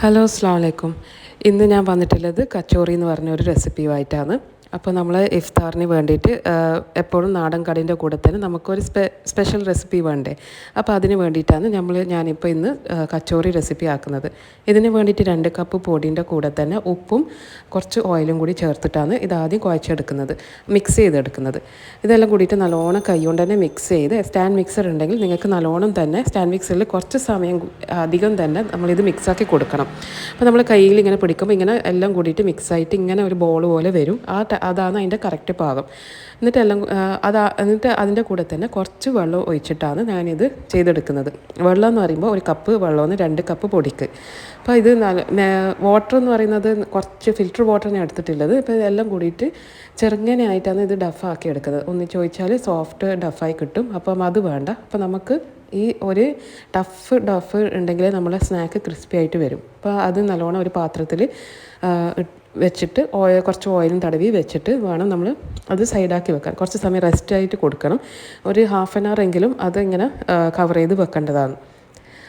Hello അസ്സലാമു അലൈക്കും. ഇന്ന് ഞാൻ വന്നിട്ടുള്ളത് കച്ചോറി എന്ന് പറഞ്ഞ ഒരു റെസിപ്പിയുമായിട്ടാണ്. അപ്പോൾ നമ്മൾ ഇഫ്താറിന് വേണ്ടിയിട്ട് എപ്പോഴും നാടൻ കടീൻ്റെ കൂടെ തന്നെ നമുക്കൊരു സ്പെഷ്യൽ റെസിപ്പി വേണ്ടേ. അപ്പോൾ അതിന് വേണ്ടിയിട്ടാണ് ഞാനിപ്പോൾ ഇന്ന് കച്ചോറി റെസിപ്പി ആക്കുന്നത്. ഇതിന് വേണ്ടിയിട്ട് 2 കപ്പ് പൊടിൻ്റെ കൂടെ തന്നെ ഉപ്പും കുറച്ച് ഓയിലും കൂടി ചേർത്തിട്ടാണ് ഇതാദ്യം കുഴച്ചെടുക്കുന്നത്, മിക്സ് ചെയ്തെടുക്കുന്നത്. ഇതെല്ലാം കൂടിയിട്ട് നല്ലോണം കൈകൊണ്ട് തന്നെ മിക്സ് ചെയ്ത്, സ്റ്റാൻഡ് മിക്സർ ഉണ്ടെങ്കിൽ നിങ്ങൾക്ക് നല്ലോണം തന്നെ സ്റ്റാൻഡ് മിക്സറിൽ കുറച്ച് സമയം അധികം തന്നെ നമ്മളിത് മിക്സാക്കി കൊടുക്കണം. അപ്പോൾ നമ്മൾ കയ്യിൽ ഇങ്ങനെ പിടിക്കുമ്പോൾ ഇങ്ങനെ എല്ലാം കൂടിയിട്ട് മിക്സായിട്ട് ഇങ്ങനെ ഒരു ബോൾ പോലെ വരും. അതാണ് അതിൻ്റെ കറക്റ്റ് പാകം. എന്നിട്ട് അതിൻ്റെ കൂടെ തന്നെ കുറച്ച് വെള്ളം ഒഴിച്ചിട്ടാണ് ഞാനിത് ചെയ്തെടുക്കുന്നത്. വെള്ളം എന്ന് പറയുമ്പോൾ 1 കപ്പ് വെള്ളമെന്ന് 2 കപ്പ് പൊടിക്ക്. അപ്പോൾ ഇത് വാട്ടർ എന്ന് പറയുന്നത് കുറച്ച് ഫിൽറ്റർ വാട്ടർ ഞാൻ എടുത്തിട്ടുള്ളത്. ഇപ്പോൾ ഇതെല്ലാം കൂടിയിട്ട് ചെറുങ്ങനെയായിട്ടാണ് ഇത് ഡഫാക്കി എടുക്കുന്നത്. ഒന്ന് ചോദിച്ചാൽ സോഫ്റ്റ് ഡഫായി കിട്ടും. അപ്പം അത് വേണ്ട. അപ്പോൾ നമുക്ക് ഈ ഒരു ഡഫ് ഉണ്ടെങ്കിലേ നമ്മളെ സ്നാക്ക് ക്രിസ്പി ആയിട്ട് വരും. അപ്പോൾ അത് നല്ലോണം ഒരു പാത്രത്തിൽ വെച്ചിട്ട് കുറച്ച് ഓയിലും തടവി വെച്ചിട്ട് വേണം നമ്മൾ അത് സൈഡാക്കി വെക്കാൻ. കുറച്ച് സമയം റെസ്റ്റ് ആയിട്ട് കൊടുക്കണം. ഒരു ½ ആൻ അവർ എങ്കിലും അതിങ്ങനെ കവർ ചെയ്ത് വെക്കേണ്ടതാണ്.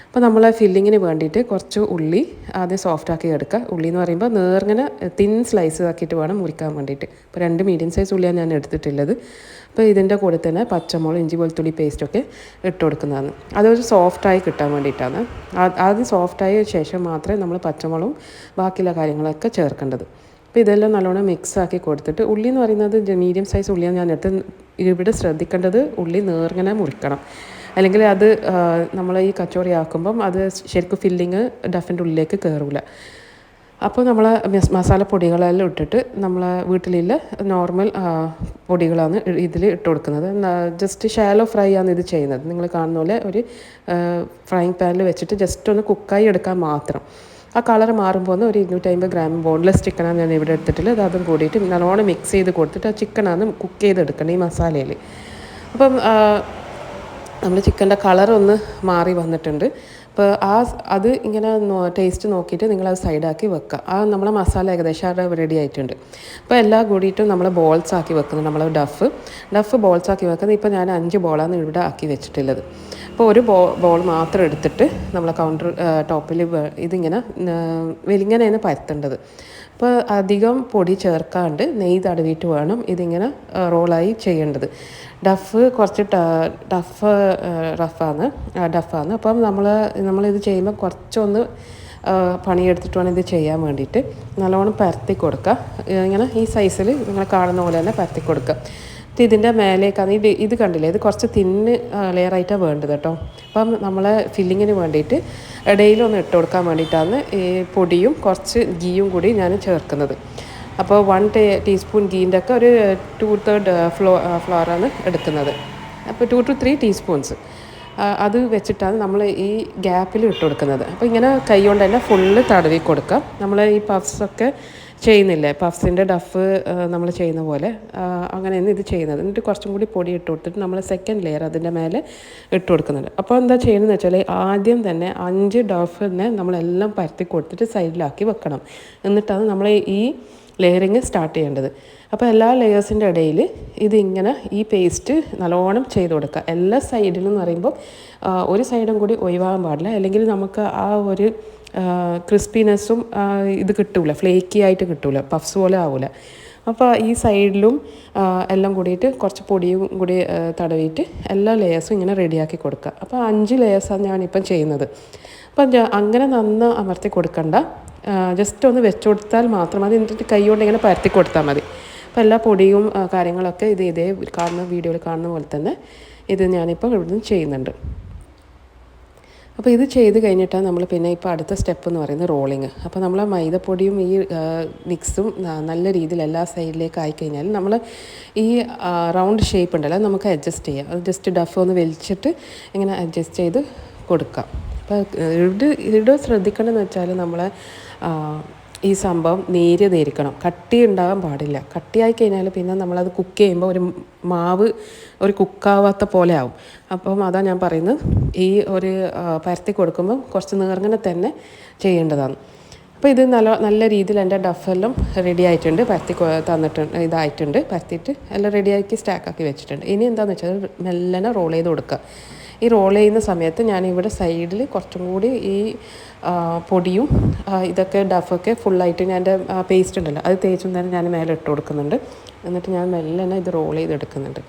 അപ്പോൾ നമ്മൾ ഫില്ലിങ്ങിന് വേണ്ടിയിട്ട് കുറച്ച് ഉള്ളി ആദ്യം സോഫ്റ്റാക്കി എടുക്കുക. ഉള്ളി എന്ന് പറയുമ്പോൾ നേർങ്ങനെ തിൻ സ്ലൈസ് ആക്കിയിട്ട് വേണം മുറിക്കാൻ വേണ്ടിയിട്ട്. ഇപ്പോൾ 2 മീഡിയം സൈസ് ഉള്ളിയാണ് ഞാൻ എടുത്തിട്ടുള്ളത്. അപ്പോൾ ഇതിൻ്റെ കൂടെ തന്നെ പച്ചമുളക്, ഇഞ്ചി വെളുത്തുള്ളി പേസ്റ്റൊക്കെ ഇട്ട് കൊടുക്കുന്നതാണ്. അതൊരു സോഫ്റ്റായി കിട്ടാൻ വേണ്ടിയിട്ടാണ്. ആദ്യം സോഫ്റ്റായ ശേഷം മാത്രമേ നമ്മൾ പച്ചമുളകും ബാക്കിയുള്ള കാര്യങ്ങളൊക്കെ ചേർക്കേണ്ടത്. അപ്പോൾ ഇതെല്ലാം നല്ലോണം മിക്സാക്കി കൊടുത്തിട്ട്, ഉള്ളി എന്ന് പറയുന്നത് മീഡിയം സൈസ് ഉള്ളിയാണ് ഞാൻ എടുത്ത്. ഇവിടെ ശ്രദ്ധിക്കേണ്ടത് ഉള്ളി നേർങ്ങനെ മുറിക്കണം. അല്ലെങ്കിൽ അത് നമ്മൾ ഈ കച്ചോറി ആക്കുമ്പം അത് ശരിക്കും ഫില്ലിങ് ഡഫിൻ്റെ ഉള്ളിലേക്ക് കയറില്ല. അപ്പോൾ നമ്മൾ മസാലപ്പൊടികളെല്ലാം ഇട്ടിട്ട് നമ്മൾ വീട്ടിലുള്ള നോർമൽ പൊടികളാണ് ഇതിൽ ഇട്ട് കൊടുക്കുന്നത്. ജസ്റ്റ് ഷാലോ ഫ്രൈ ആണ് ഇത് ചെയ്യുന്നത്. നിങ്ങൾ കാണുന്ന പോലെ ഒരു ഫ്രൈങ് പാനിൽ വെച്ചിട്ട് ജസ്റ്റ് ഒന്ന് കുക്കായി എടുക്കാൻ മാത്രം. ആ കളർ മാറുമ്പോൾ ഒരു 250 ഗ്രാം ബോൺലെസ് ചിക്കനാണ് ഞാൻ ഇവിടെ എടുത്തിട്ടുള്ളത്. അതും കൂടിയിട്ട് നല്ലോണം മിക്സ് ചെയ്ത് കൊടുത്തിട്ട് ആ ചിക്കനാണ് കുക്ക് ചെയ്തെടുക്കണം ഈ മസാലയിൽ. അപ്പം നമ്മൾ ചിക്കൻ്റെ കളറൊന്ന് മാറി വന്നിട്ടുണ്ട്. അപ്പോൾ അത് ഇങ്ങനെ ടേസ്റ്റ് നോക്കിയിട്ട് നിങ്ങളത് സൈഡാക്കി വെക്കുക. നമ്മളെ മസാല ഏകദേശം അവിടെ റെഡി ആയിട്ടുണ്ട്. അപ്പോൾ എല്ലാം കൂടിയിട്ടും നമ്മൾ ബോൾസ് ആക്കി വെക്കുന്നത്, നമ്മൾ ഡഫ് ബോൾസ് ആക്കി വെക്കുന്നത്. ഇപ്പോൾ ഞാൻ 5 ബോളാണ് ഇവിടെ ആക്കി വെച്ചിട്ടുള്ളത്. അപ്പോൾ ഒരു ബോൾ മാത്രം എടുത്തിട്ട് നമ്മൾ കൗണ്ടർ ടോപ്പിൽ ഇതിങ്ങനെ വെലിങ്ങനെയാണ് പരത്തേണ്ടത്. അപ്പോൾ അധികം പൊടി ചേർക്കാണ്ട് നെയ്യ് തടവിയിട്ട് വേണം ഇതിങ്ങനെ റോളായി ചെയ്യേണ്ടത്. ഡഫ് കുറച്ച് ഡഫാണ്. അപ്പം നമ്മളിത് ചെയ്യുമ്പോൾ കുറച്ചൊന്ന് പണിയെടുത്തിട്ട് വേണം ഇത് ചെയ്യാൻ വേണ്ടിയിട്ട്. നല്ലോണം പരത്തി കൊടുക്കുക. ഇങ്ങനെ ഈ സൈസിൽ നിങ്ങൾ കാണുന്ന പോലെ തന്നെ പരത്തി കൊടുക്കുക. ഇതിൻ്റെ മേലേക്കാണ് ഇത് കണ്ടില്ലേ, ഇത് കുറച്ച് തിന്ന് ലെയറായിട്ടാണ് വേണ്ടത് കേട്ടോ. അപ്പം നമ്മളെ ഫില്ലിങ്ങിന് വേണ്ടിയിട്ട് ഇടയിലൊന്ന് ഇട്ട് കൊടുക്കാൻ വേണ്ടിയിട്ടാണ് ഈ പൊടിയും കുറച്ച് ഗീയും കൂടി ഞാൻ ചേർക്കുന്നത്. അപ്പോൾ 1 ടീസ്പൂൺ ഗീൻ്റെ ഒക്കെ ഒരു 2/3 ഫ്ലോറാണ് എടുക്കുന്നത്. അപ്പോൾ 2 to 3 ടീസ്പൂൺസ് അത് വെച്ചിട്ടാണ് നമ്മൾ ഈ ഗ്യാപ്പിൽ ഇട്ട് കൊടുക്കുന്നത്. അപ്പോൾ ഇങ്ങനെ കൈ കൊണ്ട് തന്നെ ഫുള്ള് തടവി കൊടുക്കുക. നമ്മൾ ഈ പഫ്സൊക്കെ ചെയ്യുന്നില്ലേ, പഫ്സിൻ്റെ ഡഫ് നമ്മൾ ചെയ്യുന്ന പോലെ അങ്ങനെയാണ് ഇത് ചെയ്യുന്നത്. എന്നിട്ട് കുറച്ചും കൂടി പൊടി ഇട്ട് കൊടുത്തിട്ട് നമ്മൾ സെക്കൻഡ് ലെയർ അതിൻ്റെ മേലെ ഇട്ട് കൊടുക്കുന്നുണ്ട്. അപ്പോൾ എന്താ ചെയ്യുന്നതെന്ന് വെച്ചാൽ ആദ്യം തന്നെ 5 ഡഫിനെ നമ്മളെല്ലാം പരത്തി കൊടുത്തിട്ട് സൈഡിലാക്കി വെക്കണം. എന്നിട്ടാണ് നമ്മൾ ഈ ലെയറിങ് സ്റ്റാർട്ട് ചെയ്യേണ്ടത്. അപ്പോൾ എല്ലാ ലെയേഴ്സിൻ്റെ ഇടയിൽ ഇതിങ്ങനെ ഈ പേസ്റ്റ് നല്ലോണം ചെയ്ത് കൊടുക്കുക. എല്ലാ സൈഡിലും എന്ന് പറയുമ്പോൾ ഒരു സൈഡും കൂടി ഒഴിവാകാൻ പാടില്ല. അല്ലെങ്കിൽ നമുക്ക് ആ ഒരു ക്രിസ്പിനെസ്സും ഇത് കിട്ടൂല, ഫ്ലേക്കി ആയിട്ട് കിട്ടൂല, പഫ്സ് പോലെ ആവില്ല. അപ്പോൾ ഈ സൈഡിലും എല്ലാം കൂടിയിട്ട് കുറച്ച് പൊടിയും കൂടി തടവിയിട്ട് എല്ലാ ലെയേഴ്സും ഇങ്ങനെ റെഡിയാക്കി കൊടുക്കുക. അപ്പോൾ 5 ലെയേഴ്സാണ് ഞാനിപ്പം ചെയ്യുന്നത്. അപ്പം അങ്ങനെ അമർത്തി കൊടുക്കണ്ട, ജസ്റ്റ് ഒന്ന് വെച്ച് കൊടുത്താൽ മാത്രം മതി. എന്നിട്ട് കൈ കൊണ്ട് ഇങ്ങനെ പരത്തി കൊടുത്താൽ മതി. അപ്പോൾ എല്ലാ പൊടിയും കാര്യങ്ങളൊക്കെ ഇതേ വീഡിയോയിൽ കാണുന്ന പോലെ തന്നെ ഇത് ഞാനിപ്പോൾ ഇവിടുന്ന് ചെയ്യുന്നുണ്ട്. അപ്പോൾ ഇത് ചെയ്ത് കഴിഞ്ഞിട്ടാണ് നമ്മൾ പിന്നെ ഇപ്പോൾ അടുത്ത സ്റ്റെപ്പ് എന്ന് പറയുന്നത് റോളിങ്. അപ്പോൾ നമ്മൾ മൈദപ്പൊടിയും ഈ മിക്സും നല്ല രീതിയിൽ എല്ലാ സൈഡിലേക്ക് ആയിക്കഴിഞ്ഞാൽ നമ്മൾ ഈ റൗണ്ട് ഷേപ്പ് ഉണ്ടല്ലോ അത് നമുക്ക് അഡ്ജസ്റ്റ് ചെയ്യാം. അത് ജസ്റ്റ് ഡഫ് ഒന്ന് വലിച്ചിട്ട് ഇങ്ങനെ അഡ്ജസ്റ്റ് ചെയ്ത് കൊടുക്കാം. അപ്പോൾ ഇവിടെ ശ്രദ്ധിക്കേണ്ടതെന്ന് വെച്ചാൽ നമ്മൾ ഈ സംഭവം നേരിയതായിരിക്കണം, കട്ടി ഉണ്ടാകാൻ പാടില്ല. കട്ടിയായി കഴിഞ്ഞാൽ പിന്നെ നമ്മളത് കുക്ക് ചെയ്യുമ്പോൾ ഒരു മാവ് ഒരു കുക്കാവാത്ത പോലെ ആവും. അപ്പം അതാണ് ഞാൻ പറയുന്നത്, ഈ ഒരു പരത്തി കൊടുക്കുമ്പോൾ കുറച്ച് നേർങ്ങനെ തന്നെ ചെയ്യേണ്ടതാണ്. അപ്പോൾ ഇത് നല്ല രീതിയിൽ എൻ്റെ ഡഫെല്ലാം റെഡി ആയിട്ടുണ്ട്, പരത്തി ഇതായിട്ടുണ്ട്. പരത്തിയിട്ട് എല്ലാം റെഡിയാക്കി സ്റ്റാക്കാക്കി വെച്ചിട്ടുണ്ട്. ഇനി എന്താണെന്ന് വെച്ചാൽ മെല്ലനെ റോൾ ചെയ്ത് കൊടുക്കുക. ഈ റോൾ ചെയ്യുന്ന സമയത്ത് ഞാനിവിടെ സൈഡിൽ കുറച്ചും കൂടി ഈ പൊടിയും ഇതൊക്കെ ഡഫൊക്കെ ഫുള്ളായിട്ട് ഞാൻ എൻ്റെ പേസ്റ്റ് ഉണ്ടല്ലോ അത് തേച്ചും തന്നെ ഞാൻ മേലെ ഇട്ട് കൊടുക്കുന്നുണ്ട്. എന്നിട്ട് ഞാൻ മെല്ലെ ഇത് റോൾ ചെയ്തെടുക്കുന്നുണ്ട്.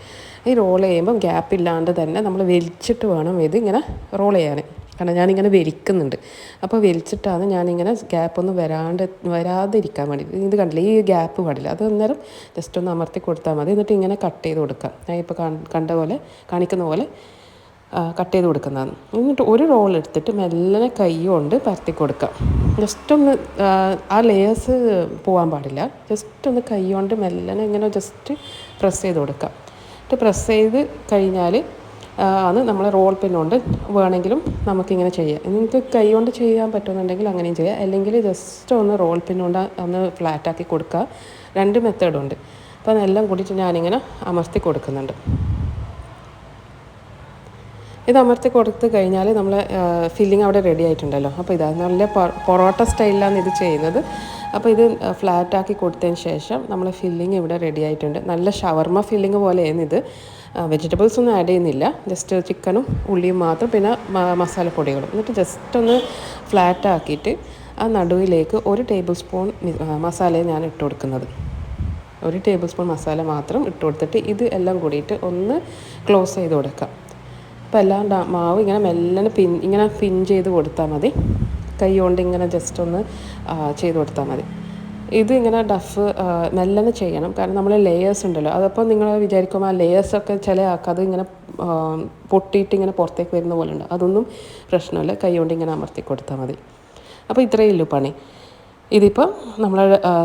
ഈ റോൾ ചെയ്യുമ്പം ഗ്യാപ്പ് ഇല്ലാണ്ട് തന്നെ നമ്മൾ വലിച്ചിട്ട് വേണം ഇത് ഇങ്ങനെ റോൾ ചെയ്യാൻ. കാരണം ഞാനിങ്ങനെ വലിക്കുന്നുണ്ട്. അപ്പോൾ വലിച്ചിട്ടാണ് ഞാനിങ്ങനെ ഗ്യാപ്പൊന്നും വരാതിരിക്കാൻ വേണ്ടി. ഇത് കണ്ടില്ല, ഈ ഗ്യാപ്പ് പാടില്ല. അത് അന്നേരം ജസ്റ്റ് ഒന്ന് അമർത്തി കൊടുത്താൽ മതി. എന്നിട്ട് ഇങ്ങനെ കട്ട് ചെയ്ത് കൊടുക്കാം. ഞാൻ ഇപ്പോൾ കാണിക്കുന്ന പോലെ കട്ട് ചെയ്ത് കൊടുക്കുന്നതാണ്. എന്നിട്ട് ഒരു റോൾ എടുത്തിട്ട് മെല്ലെ കൈ കൊണ്ട് പരത്തി കൊടുക്കാം. ജസ്റ്റ് ഒന്ന് ആ ലെയേഴ്സ് പോകാൻ പാടില്ല. ജസ്റ്റ് ഒന്ന് കൈ കൊണ്ട് മെല്ലെ ഇങ്ങനെ ജസ്റ്റ് പ്രസ് ചെയ്ത് കൊടുക്കാം. എന്നിട്ട് പ്രസ് ചെയ്ത് കഴിഞ്ഞാൽ ആണ് നമ്മൾ റോൾ പിൻ കൊണ്ട് വേണമെങ്കിലും നമുക്കിങ്ങനെ ചെയ്യാം. നിങ്ങൾക്ക് കൈ കൊണ്ട് ചെയ്യാൻ പറ്റുമെന്നുണ്ടെങ്കിൽ അങ്ങനെയും ചെയ്യാം. അല്ലെങ്കിൽ ജസ്റ്റ് ഒന്ന് റോൾ പിൻ കൊണ്ട് ഒന്ന് ഫ്ലാറ്റാക്കി കൊടുക്കുക. 2 മെത്തേഡുണ്ട്. അപ്പോൾ അതെല്ലാം കൂടിയിട്ട് ഞാനിങ്ങനെ അമർത്തി കൊടുക്കുന്നുണ്ട്. ഇത് അമർത്തി കൊടുത്ത് കഴിഞ്ഞാൽ നമ്മൾ ഫില്ലിങ് അവിടെ റെഡി ആയിട്ടുണ്ടല്ലോ. അപ്പോൾ ഇതാ നല്ല പൊറോട്ട സ്റ്റൈലിലാണ് ഇത് ചെയ്യുന്നത്. അപ്പോൾ ഇത് ഫ്ലാറ്റാക്കി കൊടുത്തതിന് ശേഷം നമ്മൾ ഫില്ലിങ് ഇവിടെ റെഡി ആയിട്ടുണ്ട്. നല്ല ഷവർമ ഫില്ലിങ് പോലെയാണ് ഇത്. വെജിറ്റബിൾസ് ഒന്നും ആഡ് ചെയ്യുന്നില്ല. ജസ്റ്റ് ചിക്കനും ഉള്ളിയും മാത്രം, പിന്നെ മസാലപ്പൊടികളും. എന്നിട്ട് ജസ്റ്റ് ഒന്ന് ഫ്ലാറ്റാക്കിയിട്ട് ആ നടുവിലേക്ക് 1 ടേബിൾ സ്പൂൺ മസാലയും ഞാൻ ഇട്ട് കൊടുക്കുന്നത്. 1 ടേബിൾ സ്പൂൺ മസാല മാത്രം ഇട്ട് കൊടുത്തിട്ട് ഇത് എല്ലാം കൂടിയിട്ട് ഒന്ന് ക്ലോസ് ചെയ്ത് കൊടുക്കാം. അപ്പോൾ എല്ലാം മാവ് ഇങ്ങനെ മെല്ലെ ഇങ്ങനെ പിൻ ചെയ്ത് കൊടുത്താൽ മതി. കൈ കൊണ്ട് ഇങ്ങനെ ജസ്റ്റ് ഒന്ന് ചെയ്ത് കൊടുത്താൽ മതി. ഇത് ഇങ്ങനെ ഡഫ് മെല്ലെ ചെയ്യണം. കാരണം നമ്മൾ ലെയേഴ്സ് ഉണ്ടല്ലോ, അതപ്പോൾ നിങ്ങൾ വിചാരിക്കുമ്പോൾ ആ ലെയേഴ്സൊക്കെ ചില അത് ഇങ്ങനെ പൊട്ടിയിട്ട് ഇങ്ങനെ പുറത്തേക്ക് വരുന്ന പോലെ ഉണ്ട്. അതൊന്നും പ്രശ്നമില്ല. കൈ കൊണ്ട് ഇങ്ങനെ അമർത്തി കൊടുത്താൽ മതി. അപ്പോൾ ഇത്രയേ ഉള്ളൂ പണി. ഇതിപ്പോൾ നമ്മൾ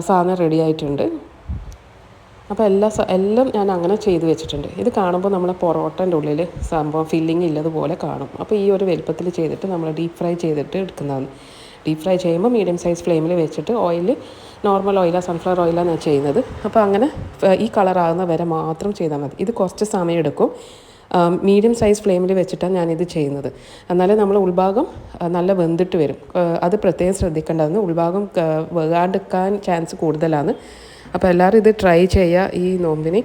സാധനം റെഡി ആയിട്ടുണ്ട്. അപ്പോൾ എല്ലാം ഞാൻ അങ്ങനെ ചെയ്ത് വെച്ചിട്ടുണ്ട്. ഇത് കാണുമ്പോൾ നമ്മളെ പൊറോട്ടൻ്റെ ഉള്ളിൽ സംഭവം ഫില്ലിങ് ഇല്ലതുപോലെ കാണും. അപ്പോൾ ഈ ഒരു വലുപ്പത്തിൽ ചെയ്തിട്ട് നമ്മൾ ഡീപ്പ് ഫ്രൈ ചെയ്തിട്ട് എടുക്കുന്നതാണ്. ഡീപ്പ് ഫ്രൈ ചെയ്യുമ്പോൾ മീഡിയം സൈസ് ഫ്ലെയിമിൽ വെച്ചിട്ട് ഓയിൽ നോർമൽ ഓയിലാണ്, സൺഫ്ലവർ ഓയിലാണ് ഞാൻ ചെയ്യുന്നത്. അപ്പോൾ അങ്ങനെ ഈ കളറാകുന്ന വരെ മാത്രം ചെയ്താൽ മതി. ഇത് കുറച്ച് സമയം എടുക്കും. മീഡിയം സൈസ് ഫ്ലെയിമിൽ വെച്ചിട്ടാണ് ഞാനിത് ചെയ്യുന്നത്. എന്നാലേ നമ്മൾ ഉൾഭാഗം നല്ല വെന്തിട്ട് വരും. അത് പ്രത്യേകം ശ്രദ്ധിക്കേണ്ടതാണ്. ഉൾഭാഗം വേകാണ്ടിരിക്കാൻ ചാൻസ് കൂടുതലാണ്. അപ്പോൾ എല്ലാവരും ഇത് ട്രൈ ചെയ്യുക ഈ നോമ്പിന്.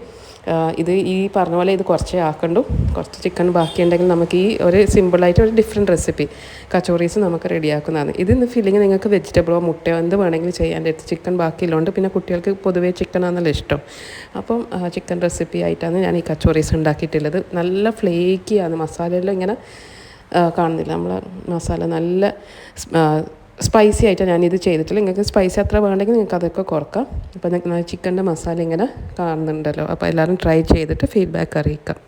ഇത് ഈ പറഞ്ഞ പോലെ ഇത് കുറച്ചേ ആക്കണ്ടു. കുറച്ച് ചിക്കൻ ബാക്കിയുണ്ടെങ്കിൽ നമുക്ക് ഈ ഒരു സിമ്പിളായിട്ട് ഒരു ഡിഫറെൻറ്റ് റെസിപ്പി കച്ചോറീസ് നമുക്ക് റെഡിയാക്കുന്നതാണ്. ഇതിന്ന് ഫില്ലിങ് നിങ്ങൾക്ക് വെജിറ്റബിളോ മുട്ടയോ എന്ത് വേണമെങ്കിലും ചെയ്യാൻ പറ്റും. ചിക്കൻ ബാക്കിയുള്ളതുകൊണ്ട് പിന്നെ കുട്ടികൾക്ക് പൊതുവേ ചിക്കനാണല്ലോ ഇഷ്ടം. അപ്പം ചിക്കൻ റെസിപ്പി ആയിട്ടാണ് ഞാൻ ഈ കച്ചോറീസ് ഉണ്ടാക്കിയിട്ടുള്ളത്. നല്ല ഫ്ലേക്കിയാണ്. മസാലയെല്ലാം ഇങ്ങനെ കാണുന്നില്ല, നമ്മളെ മസാല നല്ല സ്പൈസി ആയിട്ടാണ് ഞാനിത് ചെയ്തിട്ടില്ല. നിങ്ങൾക്ക് സ്പൈസി അത്ര വേണമെങ്കിൽ നിങ്ങൾക്ക് അതൊക്കെ കുറക്കാം. അപ്പോൾ ചിക്കൻ്റെ മസാല ഇങ്ങനെ കാണുന്നുണ്ടല്ലോ. അപ്പോൾ എല്ലാവരും ട്രൈ ചെയ്തിട്ട് ഫീഡ്ബാക്ക് അറിയിക്കാം.